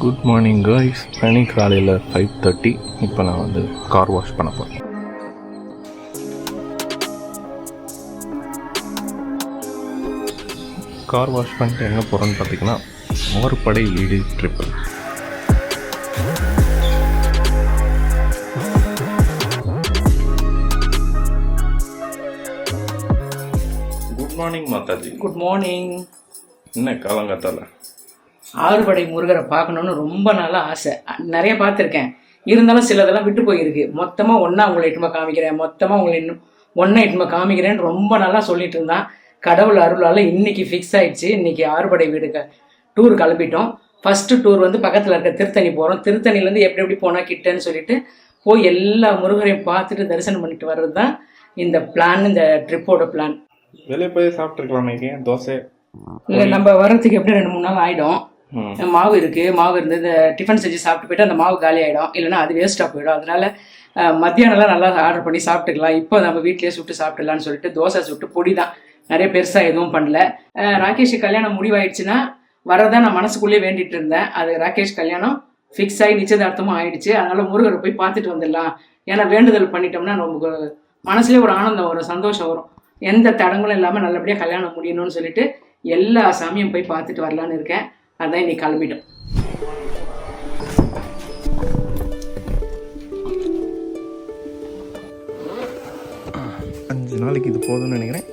Good morning guys. மணி காலையில் 5:30. இப்போ நான் வந்து கார் வாஷ் பண்ண போகிறேன். கார் வாஷ் பண்ணிட்டு எங்கே போகிறோன்னு பார்த்தீங்கன்னா ஆறுபடை வீடு trip. Good morning Mataji. Good morning. என்ன காலங்காத்தால ஆறுபடை முருகரை பார்க்கணுன்னு ரொம்ப நாளாக ஆசை. நிறைய பார்த்துருக்கேன், இருந்தாலும் சிலதெல்லாம் விட்டு போயிருக்கு. மொத்தமாக ஒன்றா உங்களை இட்டுமா காமிக்கிறேன், மொத்தமாக உங்களை ஒன்றா இட்டுமா காமிக்கிறேன்னு ரொம்ப நாளாக சொல்லிட்டு இருந்தான். கடவுள் அருளால் இன்னைக்கு ஃபிக்ஸ் ஆயிடுச்சு. இன்னைக்கு ஆறுபடை வீடு டூர் கிளம்பிட்டோம். ஃபர்ஸ்ட் டூர் வந்து பக்கத்தில் இருக்க திருத்தணி போகிறோம். திருத்தணிலேருந்து எப்படி போனால் கிட்டன்னு சொல்லிட்டு போய் எல்லா முருகரையும் பார்த்துட்டு தரிசனம் பண்ணிட்டு வர்றது தான் இந்த பிளான், இந்த ட்ரிப்போட பிளான். வெளியே போய் சாப்பிட்டுருக்கலாம். தோசை இல்லை, நம்ம வர்றதுக்கு எப்படி 2-3 நாள் ஆகிடும். மாவு இருக்குது, மாவு இருந்து இந்த டிஃபன் செஞ்சு சாப்பிட்டு போயிட்டு அந்த மாவு காலி ஆகிடும், இல்லைனா அது வேஸ்ட்டாக போயிடும். அதனால மத்தியானம்லாம் நல்லா ஆர்டர் பண்ணி சாப்பிட்டுக்கலாம். இப்போ நம்ம வீட்லேயே சுட்டு சாப்பிட்டுலான்னு சொல்லிட்டு தோசை சுட்டு பொடி தான், நிறைய பெருசாக எதுவும் பண்ணல. ராகேஷ் கல்யாணம் முடிவாயிடுச்சுன்னா வரதான் நான் மனசுக்குள்ளேயே வேண்டிட்டு இருந்தேன். அது ராகேஷ் கல்யாணம் ஃபிக்ஸ் ஆகி நிச்சயதார்த்தமும் ஆயிடுச்சு. அதனால முருகரை போய் பார்த்துட்டு வந்துடலாம். ஏன்னா வேண்டுதல் பண்ணிட்டோம்னா நமக்கு மனசுலேயே ஒரு ஆனந்தம் வரும், சந்தோஷம் வரும். எந்த தடங்களும் இல்லாமல் நல்லபடியாக கல்யாணம் முடியணும்னு சொல்லிட்டு எல்லா சாமியும் போய் பார்த்துட்டு வரலான்னு இருக்கேன். அதான் இன்னைக்கு கிளம்பிட்டோம். அஞ்சு நாளைக்கு இது போதும்னு நினைக்கிறேன்.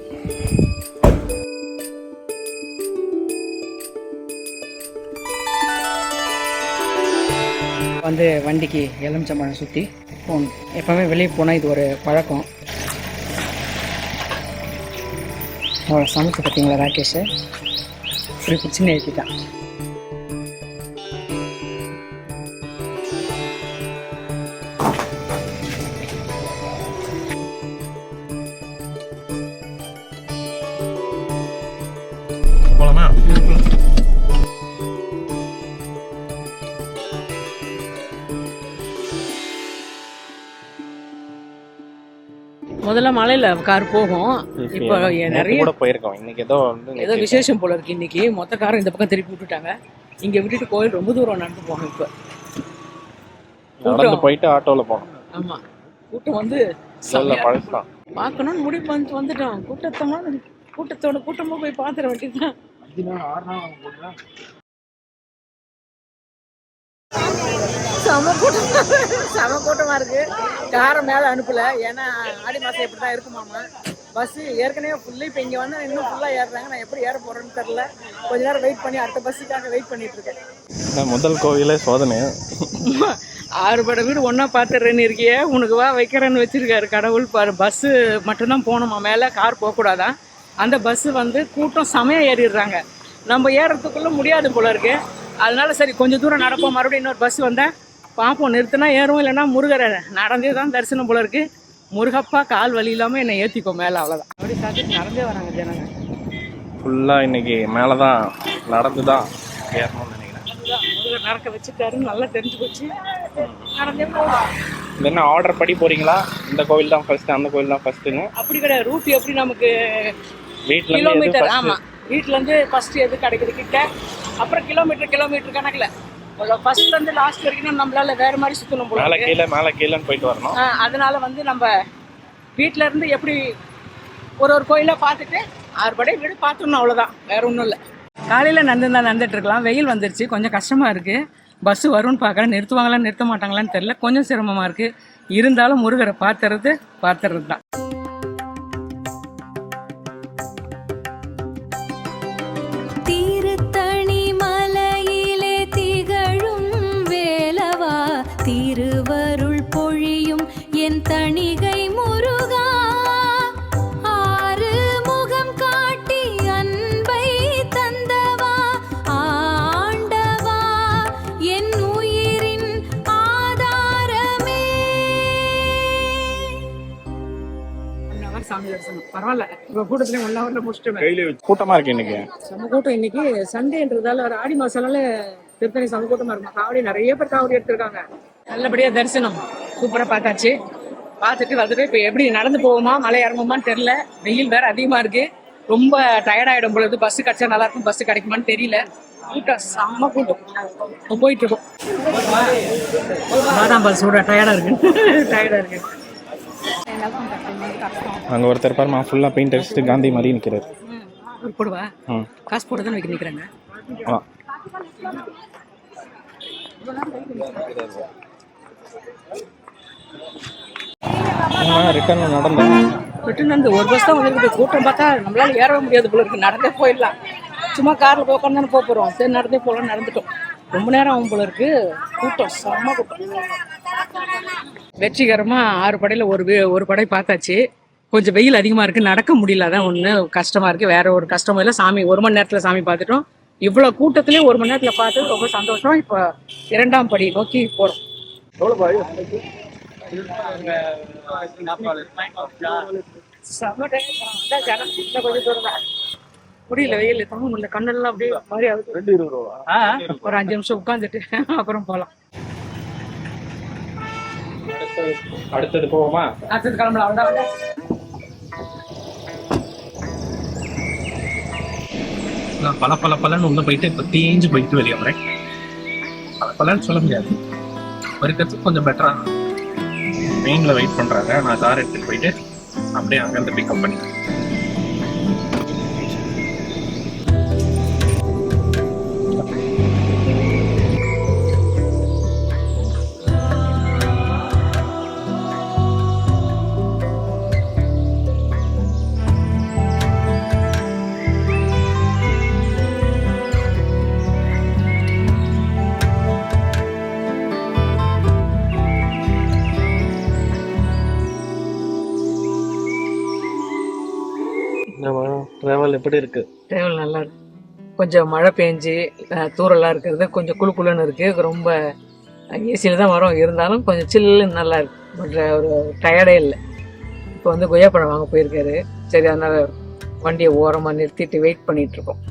வந்து வண்டிக்கு எலுமிச்சம்பழம் சுற்றி போகணும். எப்போவுமே வெளியே போனால் இது ஒரு பழக்கம். அவளை சமைச்சு பார்த்தீங்களா ராகேஷ், இப்படி பிடிச்சின்னு ஏற்றிட்டான். போலாமா? முதல்ல மலையில கார் போகும். இப்போ நிறைய போயிருக்கோம். இன்னைக்கு ஏதோ விசேஷம் போல இருக்கு. இன்னைக்கு மொத்த காரம் இந்த பக்கம் திருப்பி விட்டுட்டாங்க. இங்க விட்டுட்டு கோயில் ரொம்ப தூரம் நடந்து போகணும். இப்போ போயிட்டு ஆட்டோல போனோம். ஆமா, கூட்டம் வந்து பார்க்கணும்னு முடிவு வந்துட்டோம். கூட்டத்தோட கூட்டமா போய் பாத்துற வேண்டியதுதான். செம கூட்டமா இருக்கு. காரை மேல அனுப்பல, ஏன்னா ஆடி மாசம் எப்படிதான் இருக்குமாமா. பஸ் ஏற்கனவே ஃபுல்லு, இப்போ இங்க வந்து இன்னும் ஃபுல்லா ஏறுறாங்க. நான் எப்படி ஏற போறேன்னு தெரியல. கொஞ்ச நேரம் வெயிட் பண்ணி அடுத்த பஸ்ஸுக்காக வெயிட் பண்ணிட்டு இருக்கேன். முதல் கோவிலே சோதனை. ஆறுபடை வீடு ஒன்னா பாத்துறேன்னு இருக்கியே, உனக்கு வா வைக்கிறேன்னு வச்சிருக்காரு கடவுள் பாரு. பஸ்ஸு மட்டும்தான் போகணுமா, மேல கார் போகக்கூடாதான். அந்த பஸ்ஸு வந்து கூட்டம் செமையா ஏறிடுறாங்க. நம்ம ஏறதுக்குள்ள முடியாது போல இருக்கு. அதனால சரி கொஞ்சம் தூரம் நடப்போம். மறுபடியும் இன்னொரு பஸ் வந்தேன் பார்ப்போம், நிறுத்தினா ஏறும், இல்லைன்னா முருகரை நடந்தே தான் தரிசனம் போல இருக்கு. முருகப்பா கால் வலி இல்லாமல் என்னை ஏற்றிக்கோ மேலே, அவ்வளோதான். அப்படி சாப்பிட்டு நடந்தே வராங்க ஜனங்க ஃபுல்லாக. இன்னைக்கு மேலே தான் நடந்து தான் ஏறணும்னு நினைக்கிறேன். முருகர் நடக்க வச்சுட்டாருன்னு நல்லா தெரிஞ்சு போச்சு. நடந்தே போகலாம். என்ன ஆர்டர் படி போறீங்களா? இந்த கோவில் தான் ஃபர்ஸ்ட், அந்த கோவில் தான் ஃபர்ஸ்ட்டுன்னு அப்படி கிடையாது. ரூட் எப்படி நமக்கு வீட்டில் கிலோமீட்டர், ஆமாம் வீட்டிலேருந்து ஃபர்ஸ்ட் எது கிடைக்குது கிட்ட, அப்புறம் கிலோமீட்டர் கணக்கில் ஃபர்ஸ்ட்ல இருந்து லாஸ்ட் வரைக்கும் நம்மளால வேற மாதிரி சுத்தணும் போல. மேலே கீழே போயிட்டு வரணும். அதனால வந்து நம்ம வீட்டில இருந்து எப்படி ஒரு கோயிலா பார்த்துட்டு ஆறுபடை வீடு பார்த்துடணும், அவ்வளோதான், வேற ஒன்றும் இல்லை. காலையில் நடந்துட்டு இருக்கலாம். வெயில் வந்துருச்சு, கொஞ்சம் கஷ்டமா இருக்கு. பஸ் வரும்னு பார்க்குறேன், நிறுத்துவாங்களா நிறுத்த மாட்டாங்களான்னு தெரியல. கொஞ்சம் சிரமமா இருக்கு. இருந்தாலும் முருகரை பார்த்துறது தான். திருவருள் பொழியும் என் தணிகை முருகா, ஆறு முகம் காட்டி அன்பை தந்தவா, ஆண்டவா என் உயிரின் ஆதாரமே. சாமி தரிசனம் பரவாயில்ல. இப்போ கூட்டத்திலே 1 ஹவர்ல முடிச்சிட்டு. கூட்டமா இருக்கு இன்னைக்கு. நம்ம கூட்டம் இன்னைக்கு சண்டேன்றதால ஒரு ஆடி மாசம்னால திருத்தணி சம கூட்டமா இருக்கும். காவடி நிறைய பேர் காவடி எடுத்திருக்காங்க. நல்லபடியா தரிசனம் சூப்பரா பார்த்தாச்சு. பார்த்துட்டு வந்துட்டு இப்போ எப்படி நடந்து போவோமா மலை இறங்குமான்னு தெரியல. வெயில் வேற அதிகமா இருக்கு. ரொம்ப டயர்ட் ஆகிடும் பொழுது. பஸ்ஸு கிடச்சா நல்லா இருக்கும், பஸ்ஸு கிடைக்குமான்னு தெரியல. கூட்டம் செம்ம கூட்டம். போயிட்டு இருக்கோம். பாதாம் பால் சூடா டயர்டாக இருக்கு. அங்கே ஒருத்தர் பாருமா ஃபுல்லாக பெயிண்ட் அடிச்சுட்டு காந்தி மாதிரி நிற்கிறார். போடுவா காசு போட தான் வைக்க நிற்கிறாங்க. ரிட்டர்ன் நடந்து ஒரு பஸ் தான் வந்துருக்குது. கூட்டம் பார்த்தா நம்மளால ஏறவே முடியாது போல இருக்கு. நடந்தே போயிடலாம். சும்மா காரில் போய் உட்காந்து போகிறோம். சரி நடந்தே போகலாம். நடந்துட்டோம். ரொம்ப நேரம் ஆகும் போல இருக்கு. கூட்டம் செம்ம கூட்டம். வெற்றிகரமாக 6 படையில் ஒரு படை பார்த்தாச்சு. கொஞ்சம் வெயில் அதிகமாக இருக்குது, நடக்க முடியல. அதான் ஒன்று கஷ்டமாக இருக்குது. வேற ஒரு கஷ்டமும் இல்லை. சாமி 1 மணி நேரத்தில் சாமி பார்த்துட்டோம். இவ்வளோ கூட்டத்திலே 1 மணி நேரத்தில் பார்த்து ரொம்ப சந்தோஷம். இப்போ 2ஆம் படி நோக்கி போகிறோம். முடியல, வெயில் தாங்க முடியல. கண்ணெல்லாம் அப்படியே மாதிரி ஆகுது. ஒரு 5 நிமிஷம் உட்காந்துட்டு அப்புறம் போகலாம். அடுத்தது போவோமா? அடுத்தது கிளம்பலாம். அவ்வளோதான். பலன்னு உள்ள போயிட்டு இப்போ தேஞ்சு போயிட்டு வெளியே வரேன். பலன்னு சொல்ல முடியாது, இருக்கிறதுக்கு கொஞ்சம் பெட்டரா. மெயின்ல வெயிட் பண்றாங்க. நான் கார் எடுத்துட்டு போயிட்டு அப்படியே அங்கிருந்து பிக்கப் பண்ணிட்டேன். ட்ராவல் எப்படி இருக்கு? ட்ராவல் நல்லா இருக்கு. கொஞ்சம் மழை பெஞ்சு தூரலாக இருக்கிறது கொஞ்சம் குளுன்னு இருக்குது. ரொம்ப ஏசியில் தான் வரோம். இருந்தாலும் கொஞ்சம் சில்லுன்னு நல்லா இருக்கு. ஒரு டயர்டே இல்லை. இப்போ வந்து கொய்யாப்பழம் வாங்க போயிருக்காரு. சரி, அதனால் வண்டியை ஓரமாக நிறுத்திட்டு வெயிட் பண்ணிகிட்ருக்கோம்.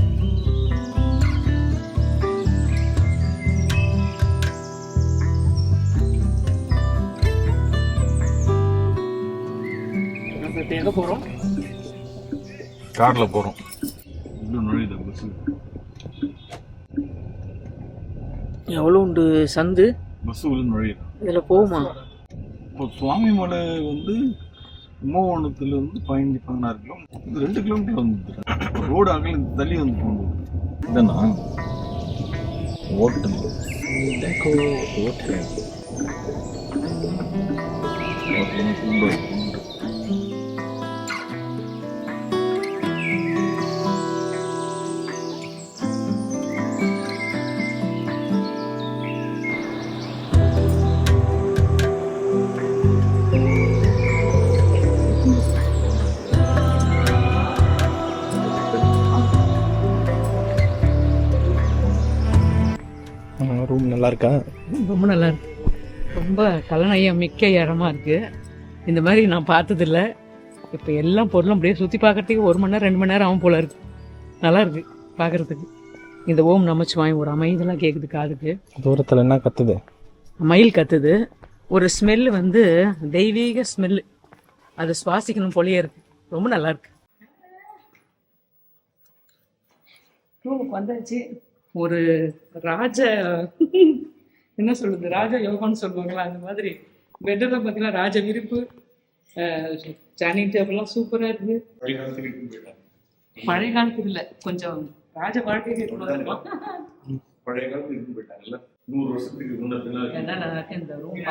எங்கே போகிறோம்? காரில் போகிறோம். எவ்வளோ உண்டு சந்து? பஸ் உள்ள நுழையுது. இதில் போகுமா? இப்போ சுவாமி மலை வந்து கும்பகோணத்துலேருந்து 15-16 கிலோமீட்டர், 2 கிலோமீட்டர் வந்து ரோடு அகல தள்ளி வந்து போகணும். இதனா ஓட்டல் ரூம் நல்லா இருக்கா? ரொம்ப நல்லா இருக்கு. ரொம்ப கலநயம் மிக்க இடமா இருக்கு. இந்த மாதிரி நான் பார்த்ததில்ல. இப்போ எல்லாம் பொருளும் அப்படியே சுற்றி பார்க்கறதுக்கு 1 மணி நேரம் 2 மணி நேரம் ஆகும் போல இருக்கு. நல்லா இருக்கு பார்க்கறதுக்கு. இந்த ஓம் நமச்சிவாய் ஒரு அமைதெல்லாம் கேட்குது காதுக்கு. தூரத்தில் என்ன கத்துது? மயில் கத்துது. ஒரு ஸ்மெல்லு வந்து தெய்வீக ஸ்மெல்லு. அது சுவாசிக்கணும் போலயே இருக்கு. ரொம்ப நல்லா இருக்கு. ரூமுக்கு வந்தாச்சு. ஒரு ராஜ என்ன சொல்றது, ராஜ யோகான்னு சொல்லுவாங்களா, அந்த மாதிரி பெட்டெல்லாம் பார்த்தீங்கன்னா ராஜ விரிப்பு, டைனிங் டேபிள்லாம் சூப்பராக இருக்குது. பழைய காலத்துக்கு இல்லை, கொஞ்சம் ராஜ வாழ்க்கைக்கு பழைய காலத்துக்கு போயிட்டாங்கல்ல, 100 வருஷத்துக்கு என்ன நல்லா இருக்கு. இந்த ரூம்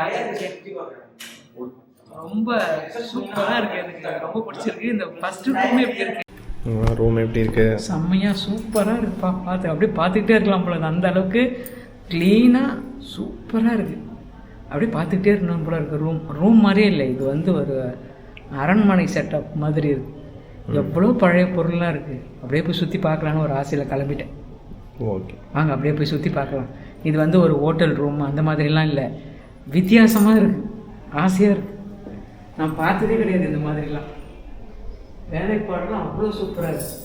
ரொம்ப சூப்பராக இருக்கு. எனக்கு ரொம்ப பிடிச்சிருக்கு. இந்த ஃபர்ஸ்ட் ரூம் எப்படி இருக்கு? ரூம் எப்படி இருக்கு? செம்மையா சூப்பராக இருக்குப்பா. பார்த்து அப்படியே பார்த்துக்கிட்டே இருக்கலாம் போல. அந்த அளவுக்கு க்ளீனாக சூப்பராக இருக்குது. அப்படியே பார்த்துக்கிட்டே இருக்கணும் போல இருக்குது. ரூம் மாதிரியே இல்லை. இது வந்து ஒரு அரண்மனை செட்டப் மாதிரி இருக்குது. எவ்வளோ பழைய பொருள்லாம் இருக்குது. அப்படியே போய் சுற்றி பார்க்கலான்னு ஒரு ஆசையில் கிளம்பிட்டேன். ஓகே, வாங்க அப்படியே போய் சுற்றி பார்க்கலாம். இது வந்து ஒரு ஹோட்டல் ரூம் அந்த மாதிரிலாம் இல்லை. வித்தியாசமாக இருக்குது. ஆசையாக இருக்குது. நான் பார்த்ததே கிடையாது இந்த மாதிரிலாம். வேலைப்பாடெல்லாம் அவ்வளோ சூப்பராக இருக்குது.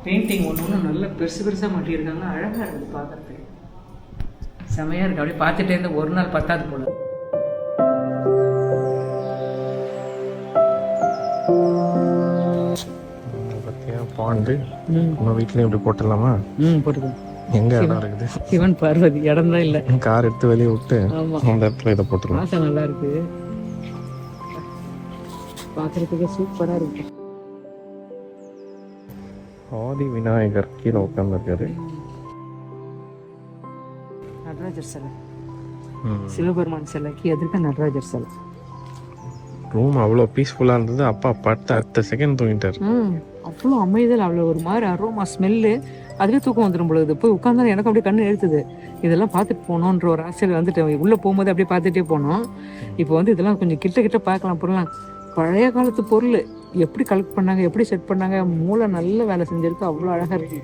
பெயிண்டிங் ஒன்று நல்ல பெருசாக மாட்டியிருக்காங்க. அழகாக இருக்குது பார்க்குறதுக்கு. செமையாக இருக்குது. அப்படியே பார்த்துட்டே இருந்தால் ஒரு நாள் பத்தாது போல. பாண்டு நம்ம வீட்லயும் இப்படி போட்டுடலாமா? போட்டுக்கலாம். எங்க இடம் இருக்குது? சிவன் பார்வதி இடம் தான் இல்லை. கார் எடுத்து வெளியே விட்டு அந்த இடத்துல இதை போட்டுடலாம். ஆசை நல்லா இருக்கு, பார்க்கறதுக்கு சூப்பரா இருக்கு. ஆதி விநாயகர் கீழே உட்காந்துருக்காரு. நடராஜர் சிலை, சிவபெருமான் சிலைக்கு எதிர்க்க நடராஜர் சிலை. ரூம் அவ்வளோ பீஸ்ஃபுல்லாக இருந்தது. அப்பா பட்டு அடுத்த செகண்ட் தூங்கிட்டார். அவ்வளோ அமைதல், அவ்வளோ ஒரு மாதிரி அரோமா ஸ்மெல்லு. அதுவே தூக்கம் வந்துடும் பொழுது. போய் உட்காந்தாலும் எனக்கு அப்படியே கண்ணு எழுத்துது. இதெல்லாம் பார்த்துட்டு போனோன்ற ஒரு ஆசையில் வந்துட்டு உள்ளே போகும்போது அப்படியே பார்த்துட்டே போனோம். இப்போ வந்து இதெல்லாம் கொஞ்சம் கிட்ட கிட்ட பார்க்கலாம். பொருளாம் பழைய காலத்து பொருள் எப்படி கலெக்ட் பண்ணாங்க, எப்படி செட் பண்ணாங்க, மூளை நல்ல வேலை செஞ்சிருக்கு. அவ்வளோ அழகாக இருக்கு.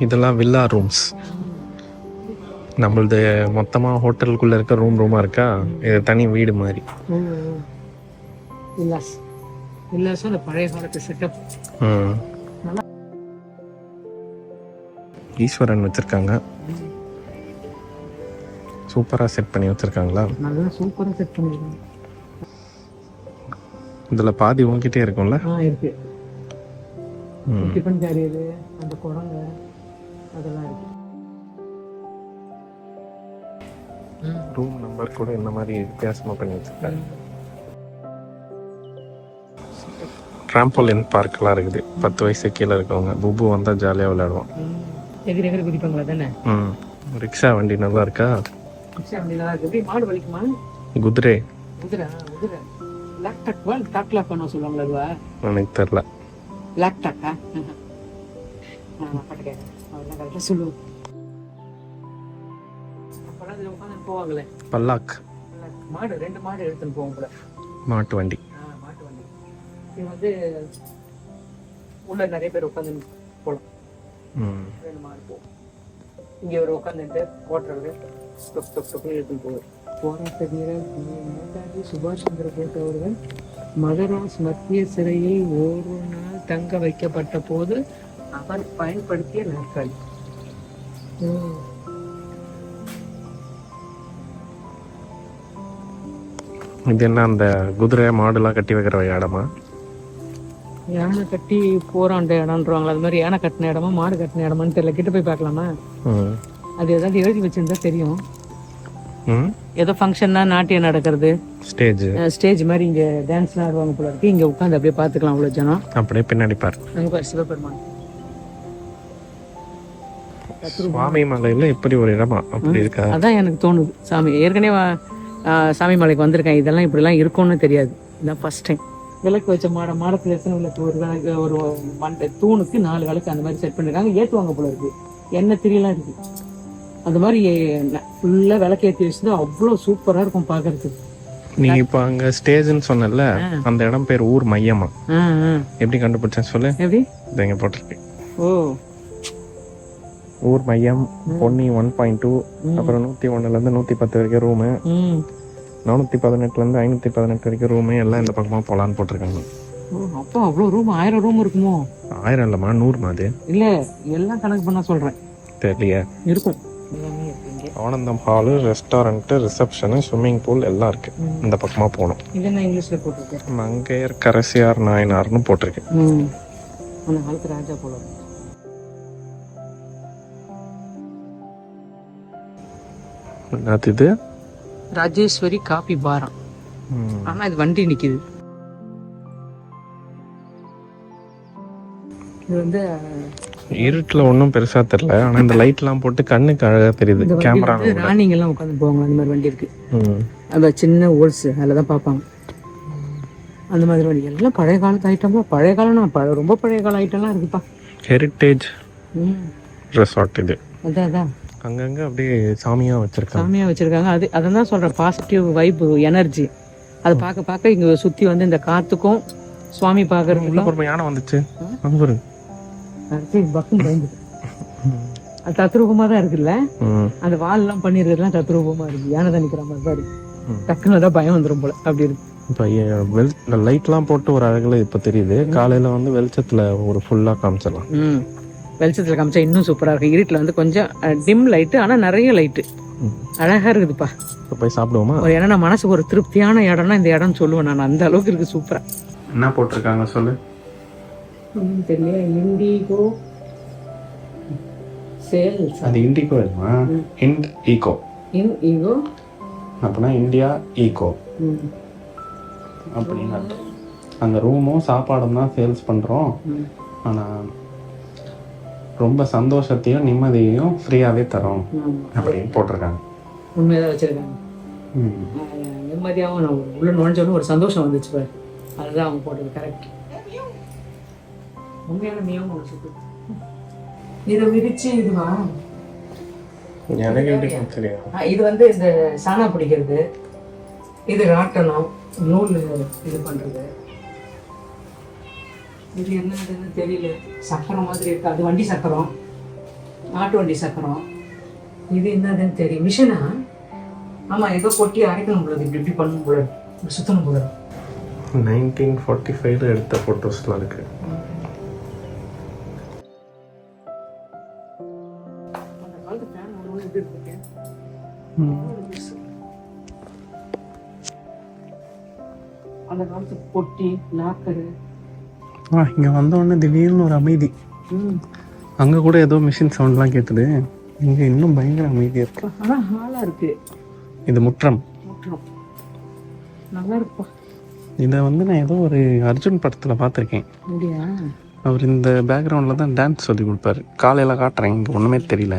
இதெல்லாம் வில்லா ரூம்ஸ். நம்மளது மொத்தமாக ஹோட்டலுக்குள்ளே இருக்க ரூமாக இருக்கா, இது தனி வீடு மாதிரி. வில்லாஸும் அந்த பழைய காலத்து செட்டப். ஈஸ்வரன் வச்சிருக்காங்க. சூப்பராக செட் பண்ணி வச்சிருக்காங்களா? நல்லா சூப்பராக செட் பண்ணிருக்காங்க. இதில் பாதி உங்ககிட்டே இருக்கும்ல? இருக்கு. டிஃபன் கேரியரு, அந்த குடங்க அதெல்லாம் இருக்கு. ரூம் நம்பர் கூட இந்த மாதிரி வித்தியாசமாக பண்ணி வச்சிருக்காங்க. ட்ராம்போலின் பார்க்கெலாம் இருக்குது. 10 வயசு கீழே இருக்கவங்க புப்பு வந்தால் ஜாலியாக விளையாடுவோம். எகிரி எகிரி குதிப்பாங்களா தானே? ரிக்ஷா வண்டி நல்லா இருக்கா? ரிக்ஷா வண்டி நல்லா இருக்கு. மாடு வலிக்குமா? குதிரை குதிரை குதிரை லாக் டாக்வா டாக் லாக் பண்ண சொல்லுவாங்களா? அதுவா எனக்கு தெரில. லாக் டாக்கா? நான் பாட்டுக்கேன் அதெல்லாம் கரெக்டாக சொல்லுவோம். அப்போலாம் இதில் உட்காந்து போவாங்களே பல்லாக். மாடு 2 மாடு எடுத்துன்னு போவோம் கூட. மாட்டு வண்டி. மாட்டு வண்டி. இது வந்து உள்ள நிறைய பேர் உட்காந்து போகலாம். 2 மாடு போகும். இங்கே ஒரு உட்காந்துட்டு ஓட்டுறது டொக் டொக் டொக்னு எடுத்துன்னு போவார். போராட்ட வீரர் நேதாஜி சுபாஷ் சந்திர போஸ் அவர்கள் மதராஸ் மத்திய சிறையில் ஒரு நாள் தங்க வைக்கப்பட்ட போது அவர் பயன்படுத்திய நாற்காலி. இது என்ன அந்த குதிரை மாடுலாம் கட்டி வைக்கிற இடமா? யானை கட்டி போராண்ட இடம்ன்றாங்களா? அது மாதிரி யானை கட்டின இடமா மாடு கட்டின இடமான்னு தெரியல. கிட்ட போய் பார்க்கலாமா? அது ஏதாவது எழுதி வச்சிருந்தா தெரியும். ஏதோ ஃபங்க்ஷன்னா நாட்டியம் நடக்கிறது ஸ்டேஜ் மாதிரி இங்க டான்ஸ்லாம் ஆடுவாங்க போல இருக்கு. இங்க உட்காந்து அப்படியே பார்த்துக்கலாம். அவ்வளோ ஜனம். அப்படியே பின்னாடி பாரு. அங்க பாரு சிவபெருமான். சுவாமி மலையில இப்படி ஒரு இடமா அப்படி இருக்கா? அதான் எனக்கு தோணுது. சாமி ஏற்கனவே சாமி மலைக்கு வந்திருக்கேன். இதெல்லாம் இப்படிலாம் இருக்கும்னு தெரியாது. இதான் ஃபர்ஸ்ட் டைம். விளக்கு வச்ச மாடத்துல எத்தனை விளக்கு? ஒரு விளக்கு, ஒரு மண்டை தூணுக்கு 4 விளக்கு அந்த மாதிரி செட் பண்ணிருக்காங்க. ஏற்றுவாங்க போல இருக்கு. எண்ணெய் திரியெல்லாம் இருக்கு. அந்த மாதிரி ஃபுல்லா விளக்கு ஏற்றி வச்சுட்டு அவ்வளோ சூப்பரா இருக்கும் பாக்குறதுக்கு. நீ இப்ப அங்க ஸ்டேஜ்னு சொன்னல, அந்த இடம் பேர் ஊர் மையமா? எப்படி கண்டுபிடிச்சேன் சொல்லு? எப்படி இங்க போட்டிருக்கு. ஓ, ஊர் மையம் பொன்னி 1.2. அப்புறம் 101ல இருந்து 110 வரைக்கும் ரூமு, 418ல இருந்து 518 வரைக்கும் ரூமு எல்லாம் இந்த பக்கமா போலான்னு போட்டிருக்காங்க. அப்போ அவ்வளோ ரூம் 1000 ரூம் இருக்குமோ? 1000 இல்லம்மா, 100 மாதிரி. இல்ல எல்லாம் கணக்கு பண்ண சொல்றேன். தெரியலையே. இருக்கும். ஆனந்தம் hall, restaurant, reception, swimming pool எல்லாம் இருக்கு. இந்த பக்கமா போகணும். இதெல்லாம் இங்கிலீஷ்ல போட்டிருக்கேன். மங்கையர் கரசியார் நாயனார்னு போட்டிருக்கேன். அந்த காலத்து ராஜா போல. அது இது ராஜேஸ்வரி காபி பாரம். ஆனா இது வண்டி நிக்குது. இது வந்து இருட்டுல ஒன்றும் பெருசா தெரியல. ஆனா இந்த லைட் எல்லாம் போட்டு கண்ணுக்கு அழகா தெரியுது. கேமரா ராணிங்க எல்லாம் உட்காந்து போவாங்க. அந்த மாதிரி வண்டி இருக்கு. அந்த சின்ன ஹோல்ஸ் அதில் பார்ப்பாங்க. அந்த மாதிரி வண்டி எல்லாம் பழைய காலத்து ஐட்டம்லாம். பழைய காலம்னா ரொம்ப பழைய கால ஐட்டம்லாம் இருக்குப்பா. ஹெரிட்டேஜ் ரெசார்ட் இது. அதான் அங்கங்க அப்படியே சாமியா வச்சிருக்காங்க. அது அதான் தான் சொல்றேன். Positive vibe, energy. அதை பார்க்க பார்க்க இங்க சுத்தி வந்து இந்த காத்துக்கும் சுவாமி பாக்குறதுக்குள்ள ஒரு யானை வந்துச்சு. அது தத்ரூபமா தான் இருக்குல்ல. அந்த வால் எல்லாம் பண்ணிருக்கிறதுலாம் தத்ரூபமா இருக்கு. யானை தான் நிக்கிற மாதிரி தான் இருக்கு. டக்குன்னு தான் பயம் வந்துடும் போல. அப்படி இருக்கு. இப்போ லைட் எல்லாம் போட்டு ஒரு அழகுல இப்ப தெரியுது. காலையில வந்து வெளிச்சத்துல ஒரு ஃபுல்லா காமிச்சிடலாம். வெளிச்சத்துல காமிச்சா இன்னும் சூப்பரா இருக்கு. இருட்டுல வந்து கொஞ்சம் டிம் லைட்டு, ஆனா நிறைய லைட்டு. அழகா இருக்குதுப்பா. இப்போ போய் சாப்பிடுவோமா? ஏன்னா நான் மனசுக்கு ஒரு திருப்தியான இடம்னா இந்த இடம் சொல்லுவேன் நான். அந்த அளவுக்கு இருக்கு, சூப்பரா. என்ன போட்டிருக்காங்க சொல்லு. தெரியல. Indigo sales. அது இண்டிகோ இல்லைமா? இண்ட் ஈகோ. ஈகோ அப்படின்னா இந்தியா ஈகோ அப்படின்னு அர்த்தம். அந்த ரூமும் சாப்பாடும் தான் சேல்ஸ் பண்ணுறோம். ஆனால் ரொம்ப சந்தோஷத்தையும் நிம்மதியையும் ஃப்ரீயாகவே தரோம் அப்படின்னு போட்டிருக்காங்க. உண்மையாக வச்சுருக்காங்க. நிம்மதியாகவும் நான் உள்ள நுழைஞ்சோன்னு ஒரு சந்தோஷம் வந்துச்சு பாரு. அதுதான் அவங்க போட்டது கரெக்ட். உண்மையான மிகவும் ஒரு சுத்து. இதை மிதிச்சு இதுவா எனக்கு எப்படி தெரியும்? இது வந்து இந்த சாணா பிடிக்கிறது, இது ராட்டனம், நூல் இது பண்ணுறது. இது என்னதுன்னு தெரியல. சக்கரம் மாதிரி இருக்கு. அது வண்டி சக்கரம், நாட்டு வண்டி சக்கரம். இது என்னதுன்னு தெரியும். மிஷினா? ஆமாம், ஏதோ கொட்டி அரைக்கணும் போல. இப்படி இப்படி பண்ணணும் போல, சுத்தணும் போல. 1945 எடுத்த ஃபோட்டோஸ்லாம் இருக்கு. அந்த காலத்து பொட்டி லாக்கரு. இங்கே வந்த உடனே திடீர்னு ஒரு அமைதி. அங்கே கூட ஏதோ மிஷின் சவுண்ட்லாம் கேட்டுது. இங்கே இன்னும் பயங்கர அமைதியாக இருக்கு. ஆனால் ஹாலாக இருக்கு. இது முற்றம். நல்லா இருக்குப்பா. இதை வந்து நான் ஏதோ ஒரு அர்ஜுன் படத்தில் பார்த்துருக்கேன். அப்படியா? அவர் இந்த பேக்ரவுண்டில் தான் டான்ஸ் சொல்லி கொடுப்பாரு. காலையில் காட்டுறேன், இங்கே ஒன்றுமே தெரியல.